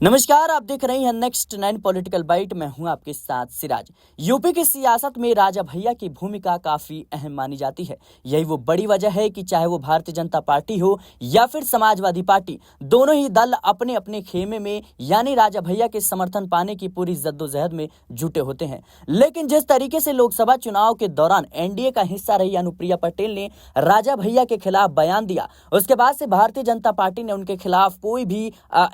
नमस्कार, आप देख रहे हैं नेक्स्ट 9 पॉलिटिकल बाइट। मैं हूं आपके साथ सिराज। यूपी की सियासत में राजा भैया की भूमिका काफी अहम मानी जाती है। यही वो बड़ी वजह है कि चाहे वो भारतीय जनता पार्टी हो या फिर समाजवादी पार्टी, दोनों ही दल अपने अपने खेमे में यानी राजा भैया के समर्थन पाने की पूरी जद्दोजहद में जुटे होते हैं। लेकिन जिस तरीके से लोकसभा चुनाव के दौरान एनडीए का हिस्सा रही अनुप्रिया पटेल ने राजा भैया के खिलाफ बयान दिया, उसके बाद से भारतीय जनता पार्टी ने उनके खिलाफ कोई भी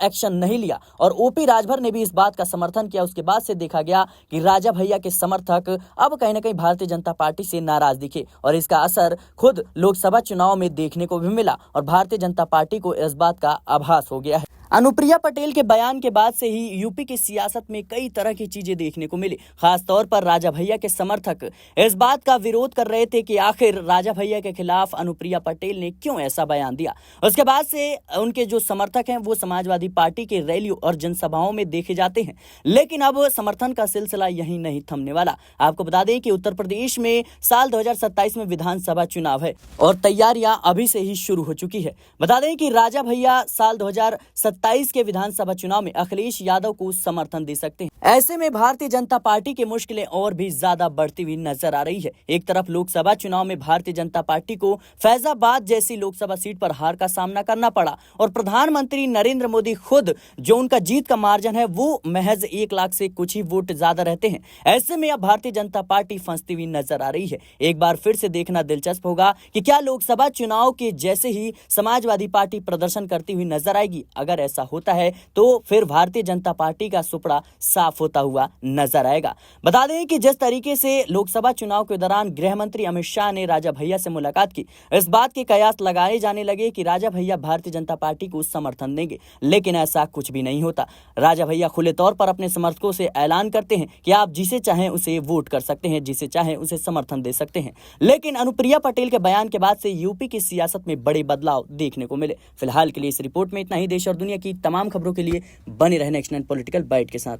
एक्शन नहीं लिया और ओपी राजभर ने भी इस बात का समर्थन किया। उसके बाद से देखा गया कि राजा भैया के समर्थक अब कहीं ना कहीं भारतीय जनता पार्टी से नाराज दिखे और इसका असर खुद लोकसभा चुनाव में देखने को भी मिला और भारतीय जनता पार्टी को इस बात का आभास हो गया है। अनुप्रिया पटेल के बयान के बाद से ही यूपी की सियासत में कई तरह की चीजें देखने को मिली। खासतौर पर राजा भैया के समर्थक इस बात का विरोध कर रहे थे कि आखिर राजा भैया के खिलाफ अनुप्रिया पटेल ने क्यों ऐसा बयान दिया। उसके बाद से उनके जो समर्थक हैं वो समाजवादी पार्टी के रैलियों और जनसभाओं में देखे जाते हैं। लेकिन अब समर्थन का सिलसिला यहीं नहीं थमने वाला। आपको बता दें कि उत्तर प्रदेश में साल 2027 में विधानसभा चुनाव है और तैयारियां अभी से ही शुरू हो चुकी है। बता दें कि राजा भैया साल 2027 के विधानसभा चुनाव में अखिलेश यादव को समर्थन दे सकते हैं। ऐसे में भारतीय जनता पार्टी की मुश्किलें और भी ज्यादा बढ़ती हुई नजर आ रही है। एक तरफ लोकसभा चुनाव में भारतीय जनता पार्टी को फैजाबाद जैसी लोकसभा सीट पर हार का सामना करना पड़ा और प्रधानमंत्री नरेंद्र मोदी खुद जो उनका जीत का मार्जिन है वो महज 1 लाख से कुछ ही वोट ज्यादा रहते हैं। ऐसे में अब भारतीय जनता पार्टी फंसती हुई नजर आ रही है। एक बार फिर से देखना दिलचस्प होगा कि क्या लोकसभा चुनाव के जैसे ही समाजवादी पार्टी प्रदर्शन करती हुई नजर आएगी। अगर ऐसा होता है तो फिर भारतीय जनता पार्टी का सुपड़ा साफ होता हुआ नजर आएगा। बता दें कि जिस तरीके से लोकसभा चुनाव के दौरान गृह मंत्री अमित शाह ने राजा भैया से मुलाकात की, इस बात के कयास लगाए जाने लगे कि राजा भैया भारतीय जनता पार्टी को समर्थन देंगे, लेकिन ऐसा कुछ भी नहीं होता। राजा भैया खुले तौर पर अपने समर्थकों से ऐलान करते हैं कि आप जिसे चाहें उसे वोट कर सकते हैं, जिसे चाहें उसे समर्थन दे सकते हैं। लेकिन अनुप्रिया पटेल के बयान के बाद से यूपी की सियासत में बड़े बदलाव देखने को मिले। फिलहाल के लिए इस रिपोर्ट में इतना ही। देश और दुनिया की तमाम खबरों के लिए बने रहे नेक्स्ट 9 पॉलिटिकल बाइट के साथ।